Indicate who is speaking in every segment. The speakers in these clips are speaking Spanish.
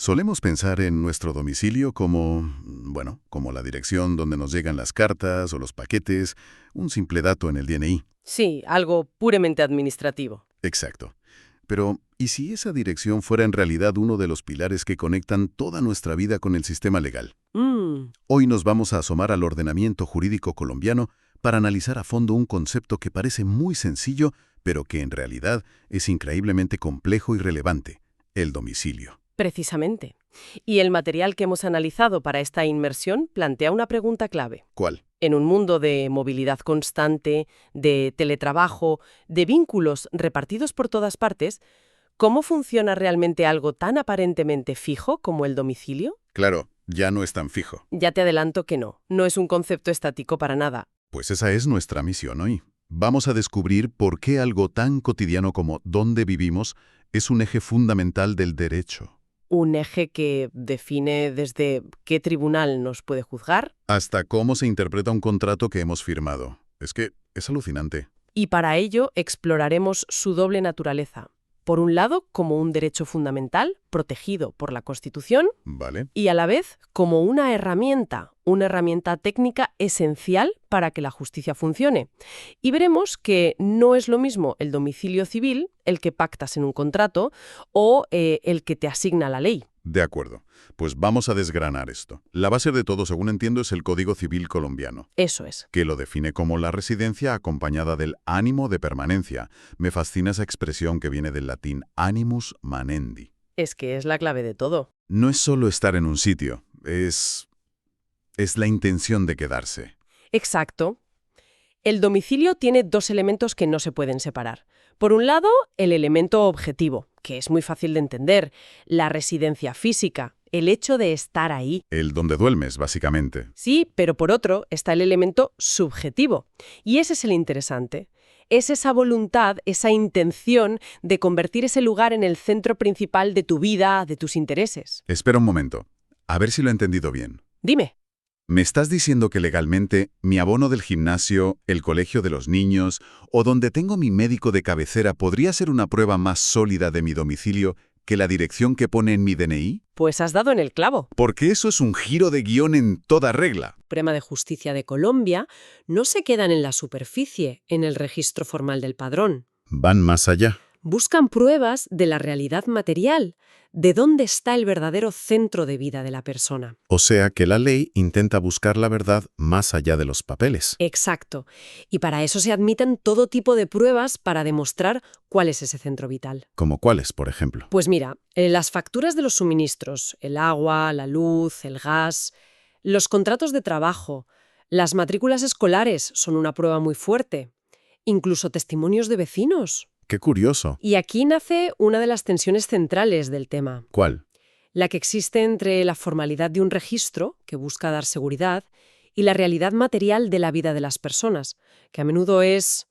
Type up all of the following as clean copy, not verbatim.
Speaker 1: Solemos pensar en nuestro domicilio como la dirección donde nos llegan las cartas o los paquetes, un simple dato en el DNI.
Speaker 2: Sí, algo puramente administrativo.
Speaker 1: Exacto. Pero, ¿y si esa dirección fuera en realidad uno de los pilares que conectan toda nuestra vida con el sistema legal? Hoy nos vamos a asomar al ordenamiento jurídico colombiano para analizar a fondo un concepto que parece muy sencillo, pero que en realidad es increíblemente complejo y relevante: el domicilio.
Speaker 2: Precisamente. Y el material que hemos analizado para esta inmersión plantea una pregunta clave.
Speaker 1: ¿Cuál?
Speaker 2: En un mundo de movilidad constante, de teletrabajo, de vínculos repartidos por todas partes, ¿cómo funciona realmente algo tan aparentemente fijo como el domicilio?
Speaker 1: Claro, ya no es tan fijo.
Speaker 2: Ya te adelanto que no es un concepto estático para nada.
Speaker 1: Pues esa es nuestra misión hoy. Vamos a descubrir por qué algo tan cotidiano como dónde vivimos es un eje fundamental del derecho.
Speaker 2: Un eje que define desde qué tribunal nos puede juzgar.
Speaker 1: Hasta cómo se interpreta un contrato que hemos firmado. Es que es alucinante.
Speaker 2: Y para ello exploraremos su doble naturaleza. Por un lado, como un derecho fundamental, protegido por la Constitución,
Speaker 1: ¿Vale?
Speaker 2: y a la vez como una herramienta técnica esencial para que la justicia funcione. Y veremos que no es lo mismo el domicilio civil, el que pactas en un contrato, o el que te asigna la ley.
Speaker 1: De acuerdo. Pues vamos a desgranar esto. La base de todo, según entiendo, es el Código Civil colombiano,
Speaker 2: Eso es.
Speaker 1: que lo define como la residencia acompañada del ánimo de permanencia. Me fascina esa expresión que viene del latín animus manendi.
Speaker 2: Es que es la clave de todo.
Speaker 1: No es solo estar en un sitio, es la intención de quedarse.
Speaker 2: Exacto. El domicilio tiene dos elementos que no se pueden separar. Por un lado, el elemento objetivo, que es muy fácil de entender, la residencia física, el hecho de estar ahí.
Speaker 1: El donde duermes, básicamente.
Speaker 2: Sí, pero por otro está el elemento subjetivo. Y ese es el interesante. Es esa voluntad, esa intención de convertir ese lugar en el centro principal de tu vida, de tus intereses.
Speaker 1: Espera un momento, a ver si lo he entendido bien.
Speaker 2: Dime.
Speaker 1: ¿Me estás diciendo que legalmente mi abono del gimnasio, el colegio de los niños o donde tengo mi médico de cabecera podría ser una prueba más sólida de mi domicilio que la dirección que pone en mi DNI?
Speaker 2: Pues has dado en el clavo.
Speaker 1: Porque eso es un giro de guión en toda regla.
Speaker 2: Suprema de Justicia de Colombia no se quedan en la superficie, en el registro formal del padrón.
Speaker 1: Van más allá.
Speaker 2: Buscan pruebas de la realidad material, de dónde está el verdadero centro de vida de la persona.
Speaker 1: O sea que la ley intenta buscar la verdad más allá de los papeles.
Speaker 2: Exacto. Y para eso se admiten todo tipo de pruebas para demostrar cuál es ese centro vital.
Speaker 1: ¿Como cuáles, por ejemplo?
Speaker 2: Pues mira, las facturas de los suministros, el agua, la luz, el gas, los contratos de trabajo, las matrículas escolares son una prueba muy fuerte. Incluso testimonios de vecinos.
Speaker 1: ¡Qué curioso!
Speaker 2: Y aquí nace una de las tensiones centrales del tema.
Speaker 1: ¿Cuál?
Speaker 2: La que existe entre la formalidad de un registro, que busca dar seguridad, y la realidad material de la vida de las personas, que a menudo es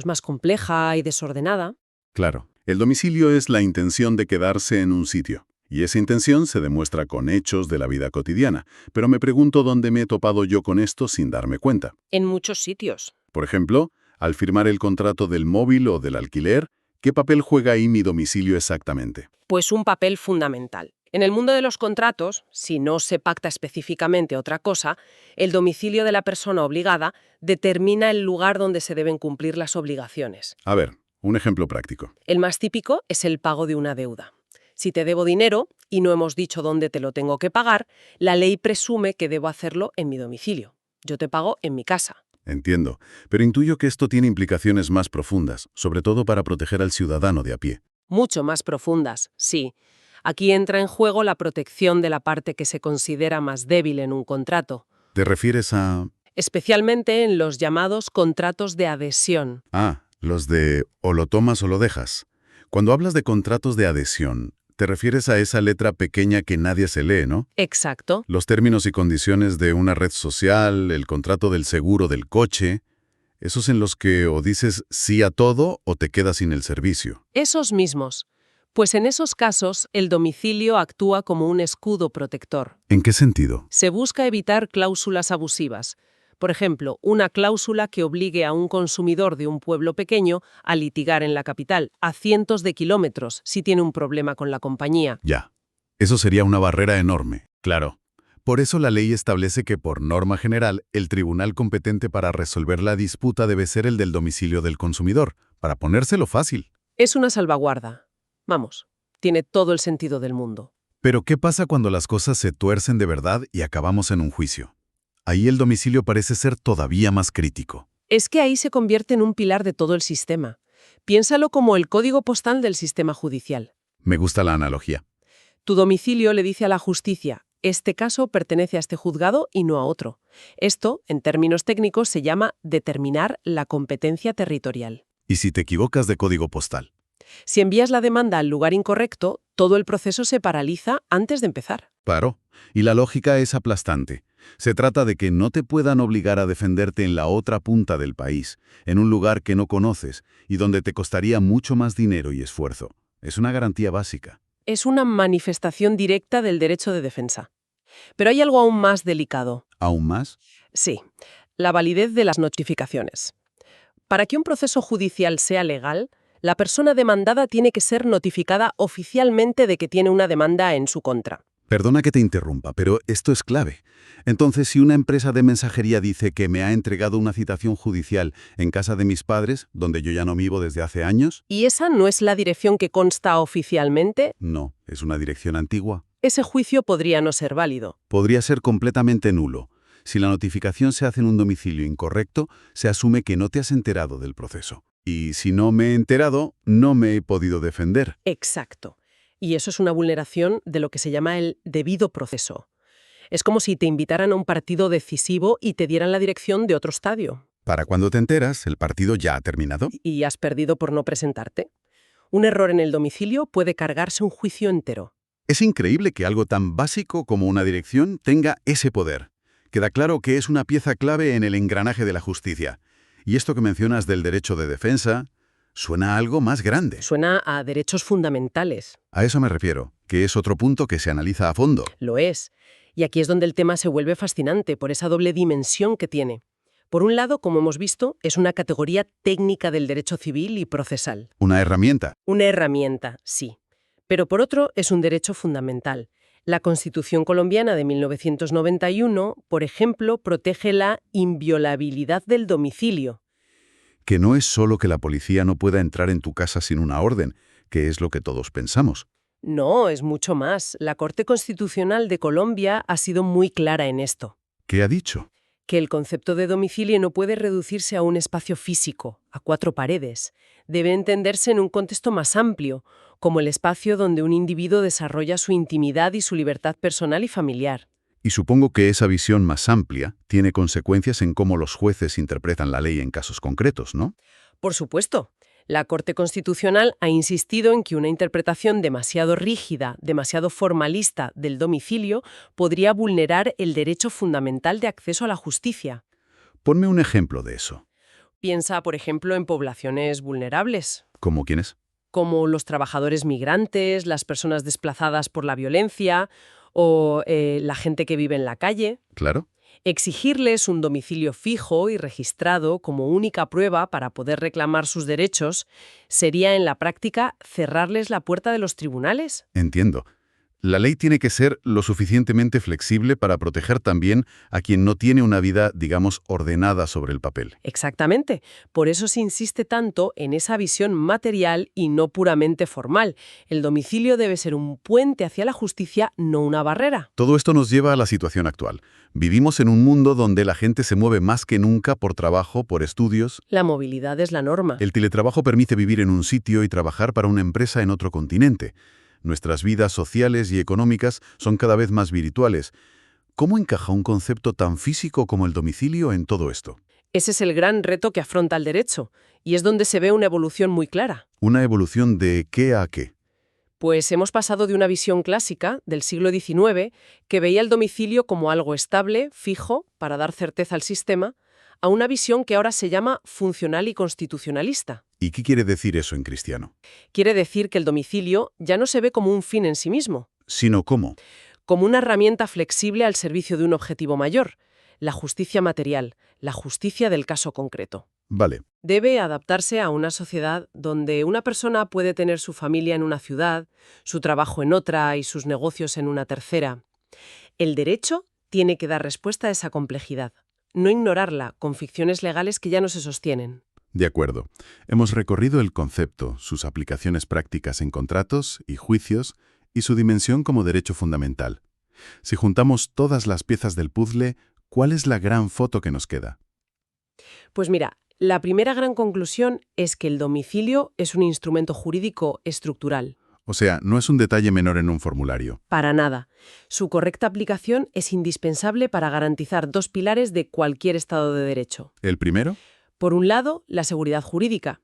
Speaker 2: más compleja y desordenada.
Speaker 1: Claro, el domicilio es la intención de quedarse en un sitio. Y esa intención se demuestra con hechos de la vida cotidiana. Pero me pregunto dónde me he topado yo con esto sin darme cuenta.
Speaker 2: En muchos sitios.
Speaker 1: Por ejemplo, al firmar el contrato del móvil o del alquiler, ¿qué papel juega ahí mi domicilio exactamente?
Speaker 2: Pues un papel fundamental. En el mundo de los contratos, si no se pacta específicamente otra cosa, el domicilio de la persona obligada determina el lugar donde se deben cumplir las obligaciones.
Speaker 1: A ver, un ejemplo práctico.
Speaker 2: El más típico es el pago de una deuda. Si te debo dinero y no hemos dicho dónde te lo tengo que pagar, la ley presume que debo hacerlo en mi domicilio. Yo te pago en mi casa.
Speaker 1: Entiendo, pero intuyo que esto tiene implicaciones más profundas, sobre todo para proteger al ciudadano de a pie.
Speaker 2: Mucho más profundas, sí. Aquí entra en juego la protección de la parte que se considera más débil en un contrato.
Speaker 1: ¿Te refieres a...?
Speaker 2: Especialmente en los llamados contratos de adhesión.
Speaker 1: Ah, los de o lo tomas o lo dejas. Cuando hablas de contratos de adhesión, te refieres a esa letra pequeña que nadie se lee, ¿no?
Speaker 2: Exacto.
Speaker 1: Los términos y condiciones de una red social, el contrato del seguro del coche, esos en los que o dices sí a todo o te quedas sin el servicio.
Speaker 2: Esos mismos. Pues en esos casos, el domicilio actúa como un escudo protector.
Speaker 1: ¿En qué sentido?
Speaker 2: Se busca evitar cláusulas abusivas. Por ejemplo, una cláusula que obligue a un consumidor de un pueblo pequeño a litigar en la capital, a cientos de kilómetros, si tiene un problema con la compañía.
Speaker 1: Ya. Eso sería una barrera enorme, claro. Por eso la ley establece que, por norma general, el tribunal competente para resolver la disputa debe ser el del domicilio del consumidor, para ponérselo fácil.
Speaker 2: Es una salvaguarda. Vamos, tiene todo el sentido del mundo.
Speaker 1: Pero ¿qué pasa cuando las cosas se tuercen de verdad y acabamos en un juicio? Ahí el domicilio parece ser todavía más crítico.
Speaker 2: Es que ahí se convierte en un pilar de todo el sistema. Piénsalo como el código postal del sistema judicial.
Speaker 1: Me gusta la analogía.
Speaker 2: Tu domicilio le dice a la justicia: este caso pertenece a este juzgado y no a otro. Esto, en términos técnicos, se llama determinar la competencia territorial.
Speaker 1: ¿Y si te equivocas de código postal?
Speaker 2: Si envías la demanda al lugar incorrecto, todo el proceso se paraliza antes de empezar.
Speaker 1: Claro. Y la lógica es aplastante. Se trata de que no te puedan obligar a defenderte en la otra punta del país, en un lugar que no conoces y donde te costaría mucho más dinero y esfuerzo. Es una garantía básica.
Speaker 2: Es una manifestación directa del derecho de defensa. Pero hay algo aún más delicado.
Speaker 1: ¿Aún más?
Speaker 2: Sí, la validez de las notificaciones. Para que un proceso judicial sea legal, la persona demandada tiene que ser notificada oficialmente de que tiene una demanda en su contra.
Speaker 1: Perdona que te interrumpa, pero esto es clave. Entonces, si una empresa de mensajería dice que me ha entregado una citación judicial en casa de mis padres, donde yo ya no vivo desde hace años...
Speaker 2: ¿Y esa no es la dirección que consta oficialmente?
Speaker 1: No, es una dirección antigua.
Speaker 2: Ese juicio podría no ser válido.
Speaker 1: Podría ser completamente nulo. Si la notificación se hace en un domicilio incorrecto, se asume que no te has enterado del proceso. Y si no me he enterado, no me he podido defender.
Speaker 2: Exacto. Y eso es una vulneración de lo que se llama el debido proceso. Es como si te invitaran a un partido decisivo y te dieran la dirección de otro estadio.
Speaker 1: Para cuando te enteras, el partido ya ha terminado.
Speaker 2: Y has perdido por no presentarte. Un error en el domicilio puede cargarse un juicio entero.
Speaker 1: Es increíble que algo tan básico como una dirección tenga ese poder. Queda claro que es una pieza clave en el engranaje de la justicia. Y esto que mencionas del derecho de defensa, suena a algo más grande.
Speaker 2: Suena a derechos fundamentales.
Speaker 1: A eso me refiero, que es otro punto que se analiza a fondo.
Speaker 2: Lo es. Y aquí es donde el tema se vuelve fascinante por esa doble dimensión que tiene. Por un lado, como hemos visto, es una categoría técnica del derecho civil y procesal.
Speaker 1: Una herramienta.
Speaker 2: Una herramienta, sí. Pero por otro, es un derecho fundamental. La Constitución colombiana de 1991, por ejemplo, protege la inviolabilidad del domicilio.
Speaker 1: Que no es solo que la policía no pueda entrar en tu casa sin una orden, que es lo que todos pensamos.
Speaker 2: No, es mucho más. La Corte Constitucional de Colombia ha sido muy clara en esto.
Speaker 1: ¿Qué ha dicho?
Speaker 2: Que el concepto de domicilio no puede reducirse a un espacio físico, a 4 paredes. Debe entenderse en un contexto más amplio, como el espacio donde un individuo desarrolla su intimidad y su libertad personal y familiar.
Speaker 1: Y supongo que esa visión más amplia tiene consecuencias en cómo los jueces interpretan la ley en casos concretos, ¿no?
Speaker 2: Por supuesto. La Corte Constitucional ha insistido en que una interpretación demasiado rígida, demasiado formalista del domicilio podría vulnerar el derecho fundamental de acceso a la justicia.
Speaker 1: Ponme un ejemplo de eso.
Speaker 2: Piensa, por ejemplo, en poblaciones vulnerables,
Speaker 1: ¿Cómo quiénes?
Speaker 2: como los trabajadores migrantes, las personas desplazadas por la violencia o la gente que vive en la calle.
Speaker 1: Claro.
Speaker 2: Exigirles un domicilio fijo y registrado como única prueba para poder reclamar sus derechos sería, en la práctica, cerrarles la puerta de los tribunales.
Speaker 1: Entiendo. La ley tiene que ser lo suficientemente flexible para proteger también a quien no tiene una vida, digamos, ordenada sobre el papel.
Speaker 2: Exactamente. Por eso se insiste tanto en esa visión material y no puramente formal. El domicilio debe ser un puente hacia la justicia, no una barrera.
Speaker 1: Todo esto nos lleva a la situación actual. Vivimos en un mundo donde la gente se mueve más que nunca por trabajo, por estudios.
Speaker 2: La movilidad es la norma.
Speaker 1: El teletrabajo permite vivir en un sitio y trabajar para una empresa en otro continente. Nuestras vidas sociales y económicas son cada vez más virtuales. ¿Cómo encaja un concepto tan físico como el domicilio en todo esto?
Speaker 2: Ese es el gran reto que afronta el derecho, y es donde se ve una evolución muy clara.
Speaker 1: ¿Una evolución de qué a qué?
Speaker 2: Pues hemos pasado de una visión clásica del siglo XIX, que veía el domicilio como algo estable, fijo, para dar certeza al sistema, a una visión que ahora se llama funcional y constitucionalista.
Speaker 1: ¿Y qué quiere decir eso en cristiano?
Speaker 2: Quiere decir que el domicilio ya no se ve como un fin en sí mismo,
Speaker 1: Sino cómo.
Speaker 2: como una herramienta flexible al servicio de un objetivo mayor, la justicia material, la justicia del caso concreto.
Speaker 1: Vale.
Speaker 2: Debe adaptarse a una sociedad donde una persona puede tener su familia en una ciudad, su trabajo en otra y sus negocios en una tercera. El derecho tiene que dar respuesta a esa complejidad, no ignorarla con ficciones legales que ya no se sostienen.
Speaker 1: De acuerdo. Hemos recorrido el concepto, sus aplicaciones prácticas en contratos y juicios y su dimensión como derecho fundamental. Si juntamos todas las piezas del puzzle, ¿cuál es la gran foto que nos queda?
Speaker 2: Pues mira, la primera gran conclusión es que el domicilio es un instrumento jurídico estructural.
Speaker 1: O sea, no es un detalle menor en un formulario.
Speaker 2: Para nada. Su correcta aplicación es indispensable para garantizar dos pilares de cualquier Estado de Derecho.
Speaker 1: ¿El primero?
Speaker 2: Por un lado, la seguridad jurídica,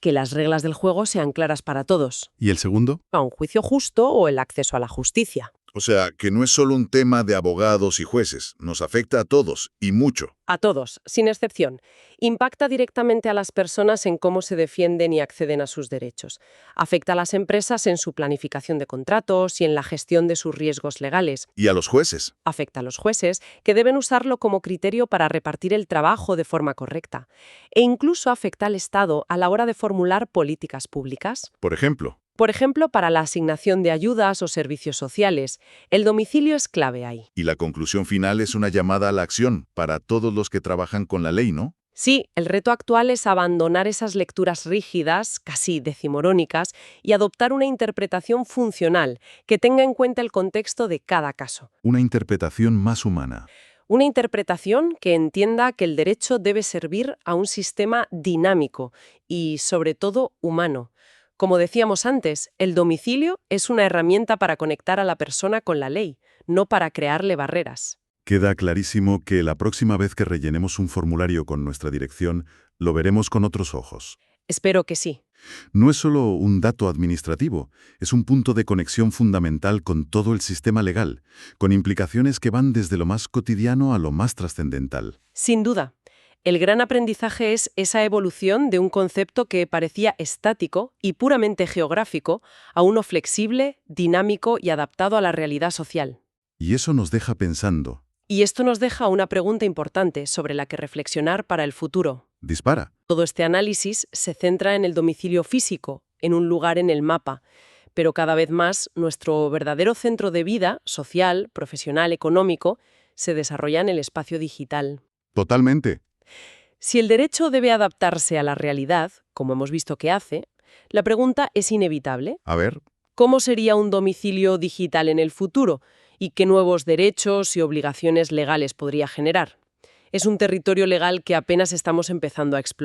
Speaker 2: que las reglas del juego sean claras para todos.
Speaker 1: ¿Y el segundo?
Speaker 2: A un juicio justo o el acceso a la justicia.
Speaker 3: O sea, que no es solo un tema de abogados y jueces, nos afecta a todos, y mucho.
Speaker 2: A todos, sin excepción. Impacta directamente a las personas en cómo se defienden y acceden a sus derechos. Afecta a las empresas en su planificación de contratos y en la gestión de sus riesgos legales.
Speaker 3: Y a los jueces.
Speaker 2: Afecta a los jueces, que deben usarlo como criterio para repartir el trabajo de forma correcta. E incluso afecta al Estado a la hora de formular políticas públicas.
Speaker 3: Por ejemplo,
Speaker 2: Para la asignación de ayudas o servicios sociales, el domicilio es clave ahí.
Speaker 3: y la conclusión final es una llamada a la acción para todos los que trabajan con la ley, ¿no?
Speaker 2: Sí, el reto actual es abandonar esas lecturas rígidas, casi decimorónicas, y adoptar una interpretación funcional que tenga en cuenta el contexto de cada caso.
Speaker 1: Una interpretación más humana.
Speaker 2: Una interpretación que entienda que el derecho debe servir a un sistema dinámico y, sobre todo, humano. Como decíamos antes, el domicilio es una herramienta para conectar a la persona con la ley, no para crearle barreras.
Speaker 1: Queda clarísimo que la próxima vez que rellenemos un formulario con nuestra dirección, lo veremos con otros ojos.
Speaker 2: Espero que sí.
Speaker 1: No es solo un dato administrativo, es un punto de conexión fundamental con todo el sistema legal, con implicaciones que van desde lo más cotidiano a lo más trascendental.
Speaker 2: Sin duda. El gran aprendizaje es esa evolución de un concepto que parecía estático y puramente geográfico a uno flexible, dinámico y adaptado a la realidad social.
Speaker 1: Y eso nos deja pensando.
Speaker 2: Y esto nos deja una pregunta importante sobre la que reflexionar para el futuro.
Speaker 1: Dispara.
Speaker 2: Todo este análisis se centra en el domicilio físico, en un lugar en el mapa, pero cada vez más nuestro verdadero centro de vida, social, profesional, económico, se desarrolla en el espacio digital.
Speaker 1: Totalmente.
Speaker 2: Si el derecho debe adaptarse a la realidad, como hemos visto que hace, la pregunta es inevitable.
Speaker 1: A ver.
Speaker 2: ¿Cómo sería un domicilio digital en el futuro? ¿Y qué nuevos derechos y obligaciones legales podría generar? Es un territorio legal que apenas estamos empezando a explorar.